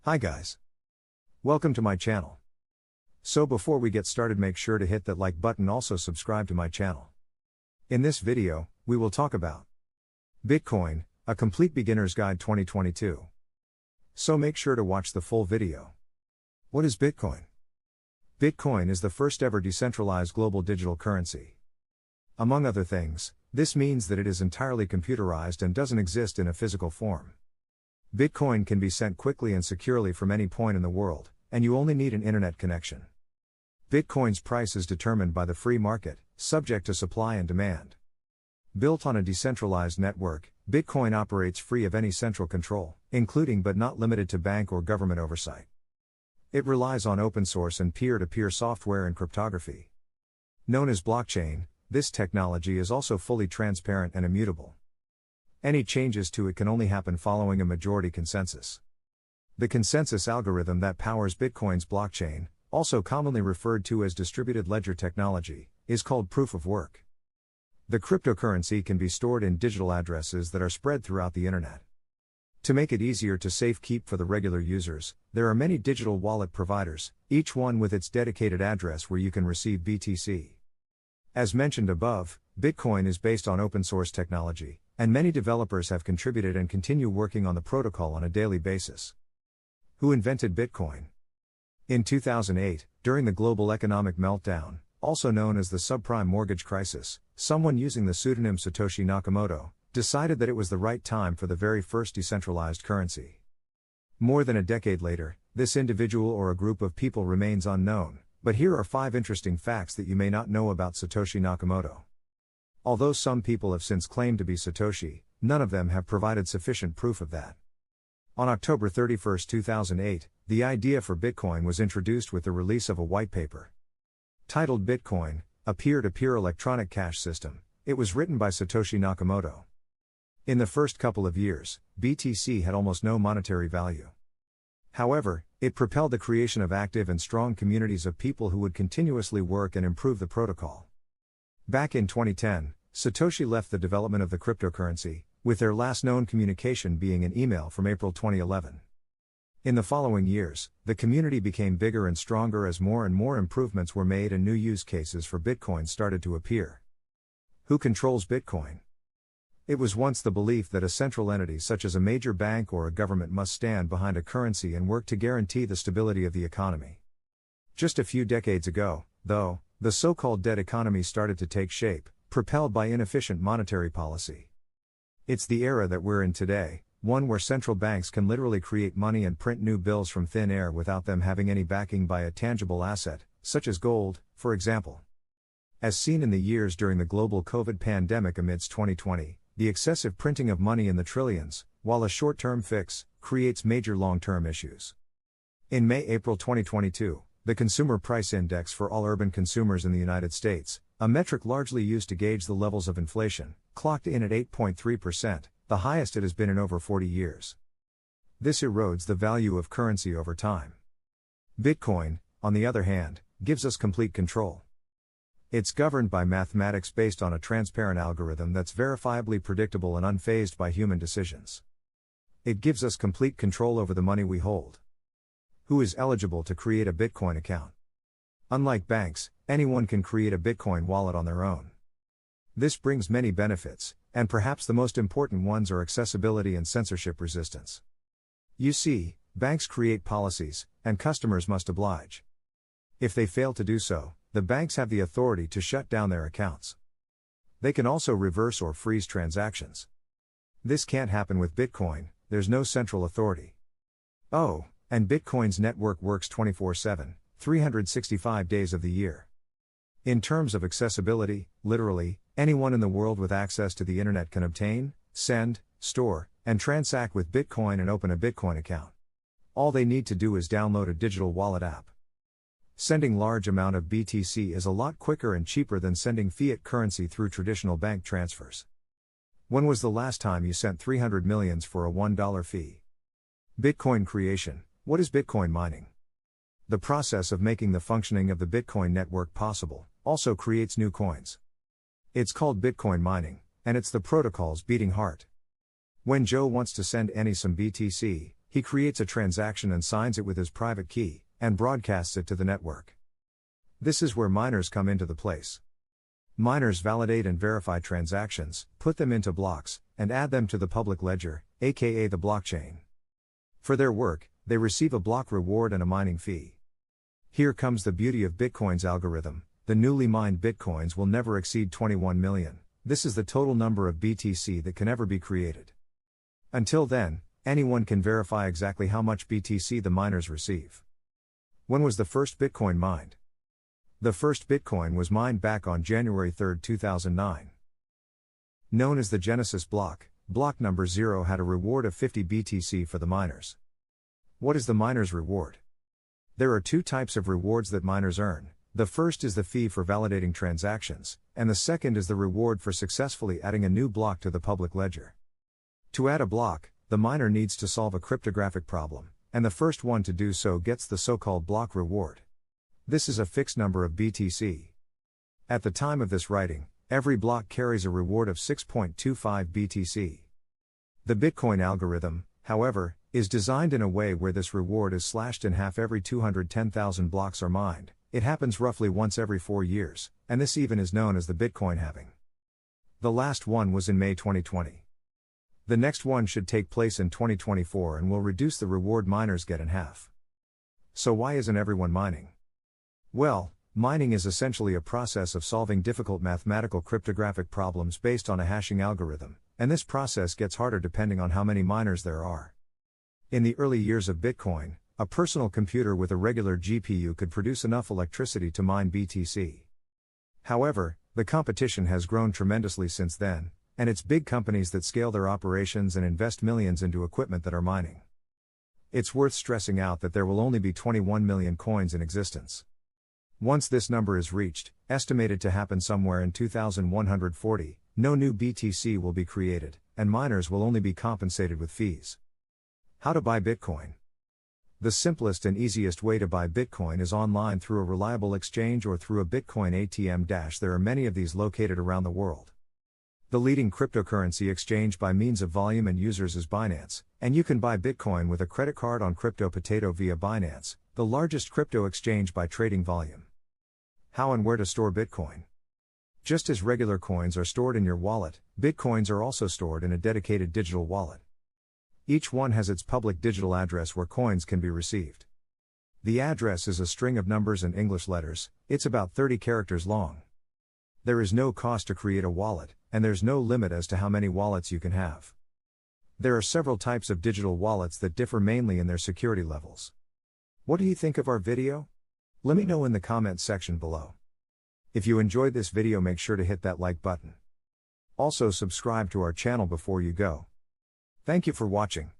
Hi guys. Welcome to my channel. So before we get started, make sure to hit that like button, also subscribe to my channel. In this video, we will talk about Bitcoin, a complete beginner's guide 2022. So make sure to watch the full video. What is Bitcoin? Bitcoin is the first ever decentralized global digital currency. Among other things, this means that it is entirely computerized and doesn't exist in a physical form. Bitcoin can be sent quickly and securely from any point in the world, and you only need an internet connection. Bitcoin's price is determined by the free market, subject to supply and demand. Built on a decentralized network, Bitcoin operates free of any central control, including but not limited to bank or government oversight. It relies on open source and peer-to-peer software and cryptography. Known as blockchain, this technology is also fully transparent and immutable. Any changes to it can only happen following a majority consensus. The consensus algorithm that powers Bitcoin's blockchain, also commonly referred to as distributed ledger technology, is called proof of work. The cryptocurrency can be stored in digital addresses that are spread throughout the internet. To make it easier to safekeep for the regular users, there are many digital wallet providers, each one with its dedicated address where you can receive BTC. As mentioned above, Bitcoin is based on open source technology, and many developers have contributed and continue working on the protocol on a daily basis. Who invented Bitcoin? In 2008, during the global economic meltdown, also known as the subprime mortgage crisis, someone using the pseudonym Satoshi Nakamoto decided that it was the right time for the very first decentralized currency. More than a decade later, this individual or a group of people remains unknown, but here are 5 interesting facts that you may not know about Satoshi Nakamoto. Although some people have since claimed to be Satoshi, none of them have provided sufficient proof of that. On October 31, 2008, the idea for Bitcoin was introduced with the release of a white paper. Titled Bitcoin, a peer-to-peer electronic cash system, it was written by Satoshi Nakamoto. In the first couple of years, BTC had almost no monetary value. However, it propelled the creation of active and strong communities of people who would continuously work and improve the protocol. Back in 2010, Satoshi left the development of the cryptocurrency, with their last known communication being an email from April 2011. In the following years, the community became bigger and stronger as more and more improvements were made and new use cases for Bitcoin started to appear. Who controls Bitcoin? It was once the belief that a central entity such as a major bank or a government must stand behind a currency and work to guarantee the stability of the economy. Just a few decades ago, though, the so-called dead economy started to take shape, propelled by inefficient monetary policy. It's the era that we're in today, one where central banks can literally create money and print new bills from thin air without them having any backing by a tangible asset, such as gold, for example. As seen in the years during the global COVID pandemic amidst 2020, the excessive printing of money in the trillions, while a short-term fix, creates major long-term issues. In May-April 2022, the Consumer Price Index for all urban consumers in the United States, a metric largely used to gauge the levels of inflation, clocked in at 8.3%, the highest it has been in over 40 years. This erodes the value of currency over time. Bitcoin, on the other hand, gives us complete control. It's governed by mathematics based on a transparent algorithm that's verifiably predictable and unfazed by human decisions. It gives us complete control over the money we hold. Who is eligible to create a Bitcoin account? Unlike banks, anyone can create a Bitcoin wallet on their own. This brings many benefits, and perhaps the most important ones are accessibility and censorship resistance. You see, banks create policies, and customers must oblige. If they fail to do so, the banks have the authority to shut down their accounts. They can also reverse or freeze transactions. This can't happen with Bitcoin, there's no central authority. Oh, and Bitcoin's network works 24/7, 365 days of the year. In terms of accessibility, literally, anyone in the world with access to the internet can obtain, send, store, and transact with Bitcoin and open a Bitcoin account. All they need to do is download a digital wallet app. Sending large amount of BTC is a lot quicker and cheaper than sending fiat currency through traditional bank transfers. When was the last time you sent 300 millions for a $1 fee? Bitcoin creation. What is Bitcoin mining? The process of making the functioning of the Bitcoin network possible also creates new coins. It's called Bitcoin mining, and it's the protocol's beating heart. When Joe wants to send Annie some BTC, he creates a transaction and signs it with his private key, and broadcasts it to the network. This is where miners come into the place. Miners validate and verify transactions, put them into blocks, and add them to the public ledger, aka the blockchain. For their work, they receive a block reward and a mining fee. Here comes the beauty of Bitcoin's algorithm: the newly mined Bitcoins will never exceed 21 million. This is the total number of BTC that can ever be created. Until then, anyone can verify exactly how much BTC the miners receive. When was the first Bitcoin mined? The first Bitcoin was mined back on January 3, 2009. Known as the Genesis block, block number 0 had a reward of 50 BTC for the miners. What is the miner's reward? There are two types of rewards that miners earn. The first is the fee for validating transactions, and the second is the reward for successfully adding a new block to the public ledger. To add a block, the miner needs to solve a cryptographic problem, and the first one to do so gets the so-called block reward. This is a fixed number of BTC. At the time of this writing, every block carries a reward of 6.25 BTC. The Bitcoin algorithm, however, is designed in a way where this reward is slashed in half every 210,000 blocks are mined. It happens roughly once every 4 years, and this even is known as the Bitcoin halving. The last one was in May 2020. The next one should take place in 2024 and will reduce the reward miners get in half. So why isn't everyone mining? Well, mining is essentially a process of solving difficult mathematical cryptographic problems based on a hashing algorithm, and this process gets harder depending on how many miners there are. In the early years of Bitcoin, a personal computer with a regular GPU could produce enough electricity to mine BTC. However, the competition has grown tremendously since then, and it's big companies that scale their operations and invest millions into equipment that are mining. It's worth stressing out that there will only be 21 million coins in existence. Once this number is reached, estimated to happen somewhere in 2140, no new BTC will be created, and miners will only be compensated with fees. How to buy Bitcoin? The simplest and easiest way to buy Bitcoin is online through a reliable exchange or through a Bitcoin ATM. There are many of these located around the world. The leading cryptocurrency exchange by means of volume and users is Binance, and you can buy Bitcoin with a credit card on CryptoPotato via Binance, the largest crypto exchange by trading volume. How and where to store Bitcoin? Just as regular coins are stored in your wallet, Bitcoins are also stored in a dedicated digital wallet. Each one has its public digital address where coins can be received. The address is a string of numbers and English letters. It's about 30 characters long. There is no cost to create a wallet, and there's no limit as to how many wallets you can have. There are several types of digital wallets that differ mainly in their security levels. What do you think of our video? Let me know in the comments section below. If you enjoyed this video, make sure to hit that like button. Also subscribe to our channel before you go. Thank you for watching.